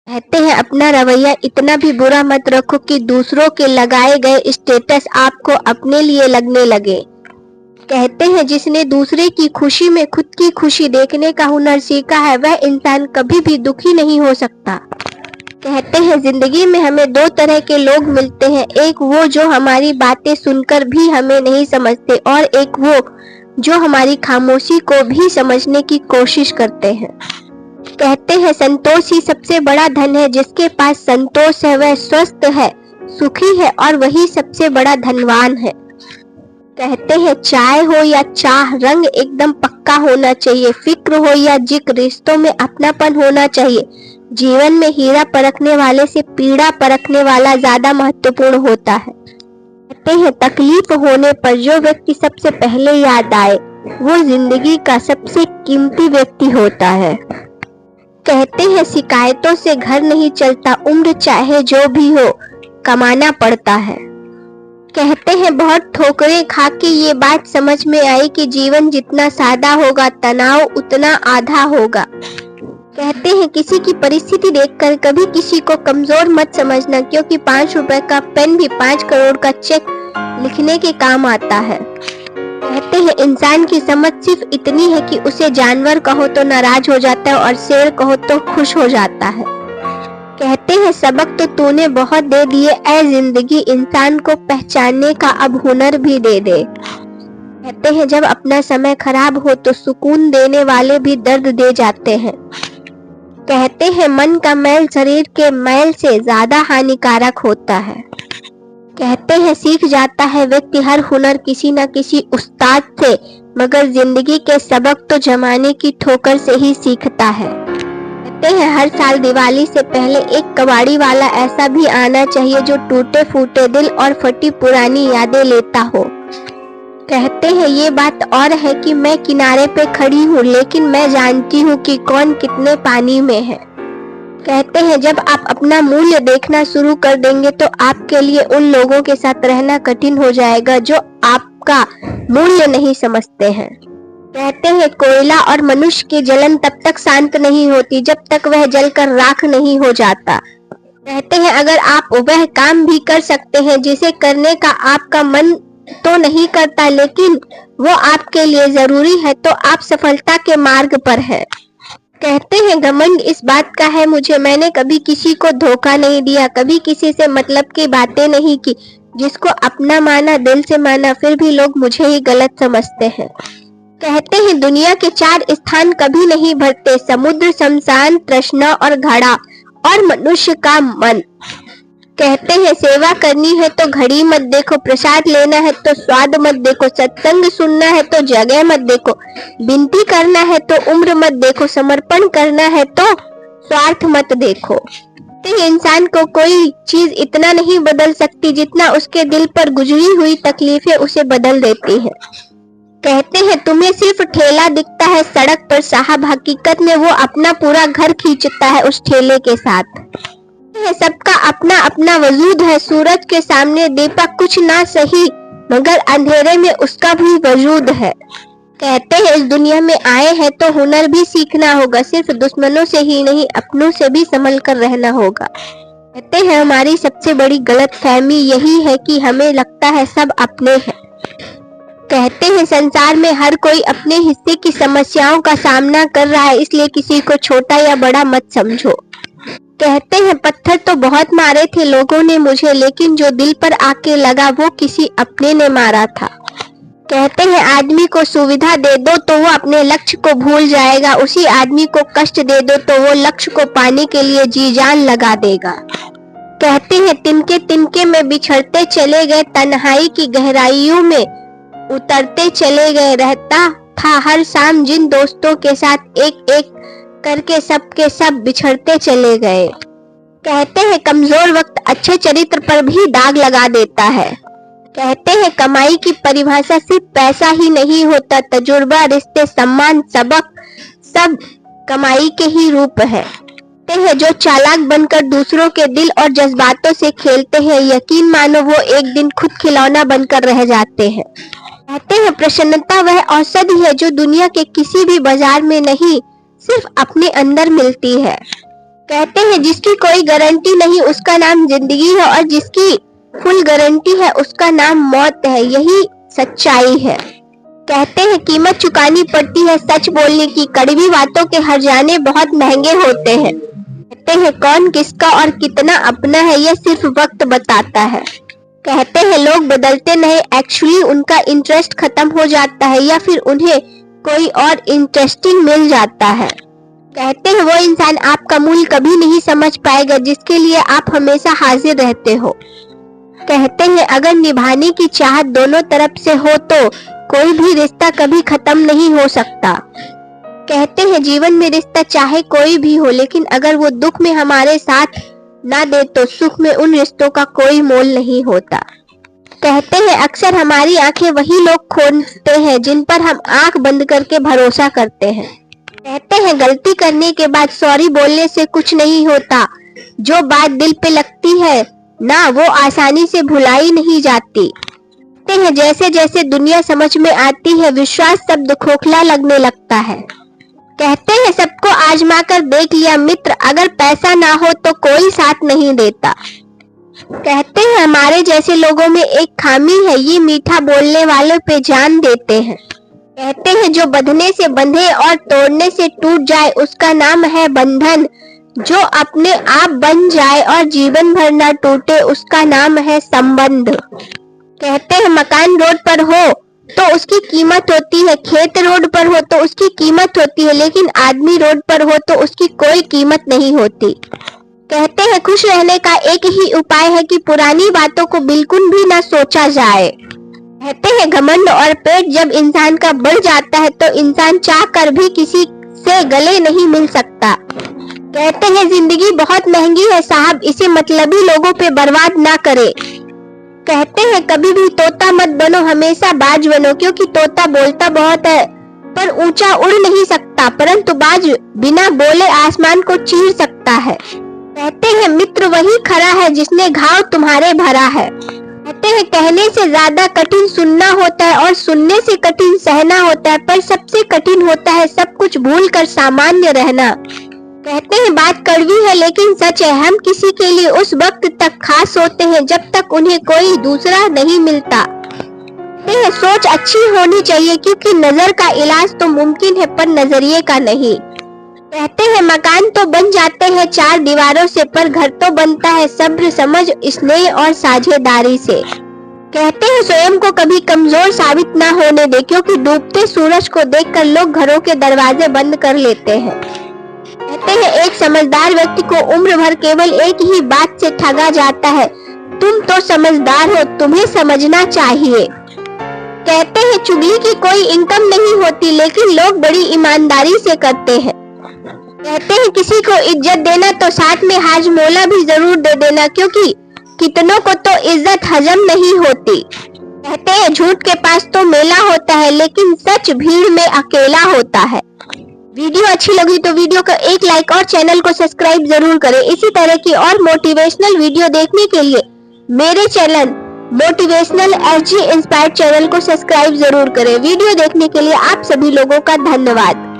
कहते हैं अपना रवैया इतना भी बुरा मत रखो कि दूसरों के लगाए गए स्टेटस आपको अपने लिए लगने लगे। कहते हैं जिसने दूसरे की खुशी में खुद की खुशी देखने का हुनर सीखा है वह इंसान कभी भी दुखी नहीं हो सकता। कहते हैं जिंदगी में हमें दो तरह के लोग मिलते हैं, एक वो जो हमारी बातें सुनकर भी हमें नहीं समझते और एक वो जो हमारी खामोशी को भी समझने की कोशिश करते हैं। कहते हैं संतोष ही सबसे बड़ा धन है, जिसके पास संतोष है वह स्वस्थ है, सुखी है और वही सबसे बड़ा धनवान है। कहते हैं चाय हो या चाह रंग एकदम पक्का होना चाहिए, फिक्र हो या जिक्र रिश्तों में अपनापन होना चाहिए। जीवन में हीरा परखने वाले से पीड़ा परखने वाला ज्यादा महत्वपूर्ण होता है। कहते हैं तकलीफ होने पर जो व्यक्ति सबसे पहले याद आए वो जिंदगी का सबसे कीमती व्यक्ति होता है। कहते हैं शिकायतों से घर नहीं चलता, उम्र चाहे जो भी हो कमाना पड़ता है। कहते हैं बहुत ठोकरें खा के ये बात समझ में आई कि जीवन जितना सादा होगा तनाव उतना आधा होगा। कहते हैं किसी की परिस्थिति देखकर कभी किसी को कमजोर मत समझना, क्योंकि 5 रुपए का पेन भी 5 करोड़ का चेक लिखने के काम आता है। कहते हैं इंसान की समझ सिर्फ इतनी है कि उसे जानवर कहो तो नाराज हो जाता है और शेर कहो तो खुश हो जाता है। कहते हैं सबक तो तूने बहुत दे दिए ऐ जिंदगी, इंसान को पहचानने का अब हुनर भी दे दे। कहते हैं जब अपना समय खराब हो तो सुकून देने वाले भी दर्द दे जाते हैं। कहते हैं मन का मैल शरीर के मैल से ज्यादा हानिकारक होता है। कहते हैं सीख जाता है व्यक्ति हर हुनर किसी न किसी उस्ताद से, मगर जिंदगी के सबक तो जमाने की ठोकर से ही सीखता है। कहते हैं हर साल दिवाली से पहले एक कबाड़ी वाला ऐसा भी आना चाहिए जो टूटे फूटे दिल और फटी पुरानी यादें लेता हो। कहते हैं ये बात और है कि मैं किनारे पे खड़ी हूँ लेकिन मैं जानती हूँ कि कौन कितने पानी में है। कहते हैं जब आप अपना मूल्य देखना शुरू कर देंगे तो आपके लिए उन लोगों के साथ रहना कठिन हो जाएगा जो आपका मूल्य नहीं समझते हैं। कहते हैं कोयला और मनुष्य की जलन तब तक शांत नहीं होती जब तक वह जलकर राख नहीं हो जाता। कहते हैं अगर आप वह काम भी कर सकते हैं जिसे करने का आपका मन तो नहीं करता लेकिन वो आपके लिए जरूरी है तो आप सफलता के मार्ग पर हैं। कहते हैं घमंड इस बात का है मुझे, मैंने कभी किसी को धोखा नहीं दिया, कभी किसी से मतलब की बातें नहीं की, जिसको अपना माना दिल से माना फिर भी लोग मुझे ही गलत समझते हैं। कहते हैं दुनिया के 4 स्थान कभी नहीं भरते, समुद्र, शमशान, तृष्णा और घड़ा और मनुष्य का मन। कहते हैं सेवा करनी है तो घड़ी मत देखो, प्रसाद लेना है तो स्वाद मत देखो, सत्संग सुनना है तो जगह मत देखो, विनती करना है तो उम्र मत देखो, समर्पण करना है तो स्वार्थ मत देखो। इंसान को कोई चीज इतना नहीं बदल सकती जितना उसके दिल पर गुजरी हुई तकलीफें उसे बदल देती हैं। कहते हैं तुम्हें सिर्फ ठेला दिखता है सड़क पर, साहब हकीकत में वो अपना पूरा घर खींचता है उस ठेले के साथ। सबका अपना अपना वजूद है, सूरज के सामने दीपक कुछ ना सही मगर अंधेरे में उसका भी वजूद है। कहते हैं इस दुनिया में आए हैं तो हुनर भी सीखना होगा, सिर्फ दुश्मनों से ही नहीं अपनों से भी संभल कर रहना होगा। कहते हैं हमारी सबसे बड़ी गलतफहमी यही है कि हमें लगता है सब अपने हैं। कहते हैं संसार में हर कोई अपने हिस्से की समस्याओं का सामना कर रहा है, इसलिए किसी को छोटा या बड़ा मत समझो। कहते हैं पत्थर तो बहुत मारे थे लोगों ने मुझे, लेकिन जो दिल पर आके लगा वो किसी अपने ने मारा था। कहते हैं आदमी को सुविधा दे दो तो वो अपने लक्ष्य को भूल जाएगा, उसी आदमी को कष्ट दे दो तो वो लक्ष्य को पाने के लिए जी जान लगा देगा। कहते हैं तिनके तिनके में बिछड़ते चले गए, तन्हाई की गहराइयों में उतरते चले गए, रहता था हर शाम जिन दोस्तों के साथ एक एक करके सबके सब बिछड़ते चले गए। कहते हैं कमजोर वक्त अच्छे चरित्र पर भी दाग लगा देता है। कहते हैं कमाई की परिभाषा सिर्फ पैसा ही नहीं होता, तजुर्बा, रिश्ते, सम्मान, सबक सब कमाई के ही रूप है। कहते हैं जो चालाक बनकर दूसरों के दिल और जज्बातों से खेलते हैं, यकीन मानो वो एक दिन खुद खिलौना बनकर रह जाते हैं। कहते हैं प्रसन्नता वह औषधि है जो दुनिया के किसी भी बाजार में नहीं सिर्फ अपने अंदर मिलती है। कहते हैं जिसकी कोई गारंटी नहीं उसका नाम जिंदगी है और जिसकी फुल गारंटी है उसका नाम मौत है, यही सच्चाई है। कहते हैं कीमत चुकानी पड़ती है सच बोलने की, कड़वी बातों के हर्जाने बहुत महंगे होते हैं। कहते हैं कौन किसका और कितना अपना है यह सिर्फ वक्त बताता है। कहते हैं लोग बदलते नहीं, एक्चुअली उनका इंटरेस्ट खत्म हो जाता है या फिर उन्हें कोई और इंटरेस्टिंग मिल जाता है। कहते हैं वो इंसान आपका मूल्य कभी नहीं समझ पाएगा जिसके लिए आप हमेशा हाजिर रहते हो। कहते हैं अगर निभाने की चाहत दोनों तरफ से हो तो कोई भी रिश्ता कभी खत्म नहीं हो सकता। कहते हैं जीवन में रिश्ता चाहे कोई भी हो लेकिन अगर वो दुख में हमारे साथ ना दे तो सुख में उन रिश्तों का कोई मोल नहीं होता। कहते हैं अक्सर हमारी आंखें वही लोग खोलते हैं जिन पर हम आंख बंद करके भरोसा करते हैं। कहते हैं गलती करने के बाद सॉरी बोलने से कुछ नहीं होता, जो बात दिल पे लगती है ना वो आसानी से भुलाई नहीं जाती। कहते हैं जैसे जैसे दुनिया समझ में आती है विश्वास शब्द खोखला लगने लगता है। कहते हैं सबको आजमा कर देख लिया मित्र, अगर पैसा ना हो तो कोई साथ नहीं देता। कहते हैं हमारे जैसे लोगों में एक खामी है, ये मीठा बोलने वालों पे जान देते हैं। कहते हैं जो बंधने से बंधे और तोड़ने से टूट जाए उसका नाम है बंधन, जो अपने आप बन जाए और जीवन भर ना टूटे उसका नाम है संबंध। कहते हैं मकान रोड पर हो तो उसकी कीमत होती है, खेत रोड पर हो तो उसकी कीमत होती है, लेकिन आदमी रोड पर हो तो उसकी कोई कीमत नहीं होती। कहते हैं खुश रहने का एक ही उपाय है कि पुरानी बातों को बिल्कुल भी ना सोचा जाए। कहते हैं घमंड और पेट जब इंसान का बढ़ जाता है तो इंसान चाह कर भी किसी से गले नहीं मिल सकता। कहते हैं जिंदगी बहुत महंगी है साहब, इसे मतलबी लोगों पे बर्बाद ना करे। कहते हैं कभी भी तोता मत बनो, हमेशा बाज बनो, क्योंकि तोता बोलता बहुत है पर ऊंचा उड़ नहीं सकता, परंतु बाज बिना बोले आसमान को चीर सकता है। कहते हैं मित्र वही खरा है जिसने घाव तुम्हारे भरा है। कहते हैं कहने से ज्यादा कठिन सुनना होता है और सुनने से कठिन सहना होता है, पर सबसे कठिन होता है सब कुछ भूल कर सामान्य रहना। कहते हैं बात कड़वी है लेकिन सच है, हम किसी के लिए उस वक्त तक खास होते हैं जब तक उन्हें कोई दूसरा नहीं मिलता। कहते हैं सोच अच्छी होनी चाहिए क्योंकि नजर का इलाज तो मुमकिन है पर नजरिए का नहीं। कहते हैं मकान तो बन जाते हैं चार दीवारों से पर घर तो बनता है सब्र समझ स्नेह और साझेदारी से। कहते हैं स्वयं को कभी कमजोर साबित ना होने दे, क्योंकि डूबते सूरज को देखकर लोग घरों के दरवाजे बंद कर लेते हैं। कहते हैं एक समझदार व्यक्ति को उम्र भर केवल एक ही बात से ठगा जाता है, तुम तो समझदार हो, तुम्हें समझना चाहिए। कहते हैं चुगली की कोई इनकम नहीं होती लेकिन लोग बड़ी ईमानदारी से करते हैं। कहते हैं किसी को इज्जत देना तो साथ में हाजमोला भी जरूर दे देना, क्योंकि कितनों को तो इज्जत हजम नहीं होती। कहते हैं झूठ के पास तो मेला होता है लेकिन सच भीड़ में अकेला होता है। वीडियो अच्छी लगी तो वीडियो को एक लाइक और चैनल को सब्सक्राइब जरूर करें। इसी तरह की और मोटिवेशनल वीडियो देखने के लिए मेरे channel motivational SG inspired channel को सब्सक्राइब जरूर करें। वीडियो देखने के लिए आप सभी लोगों का धन्यवाद।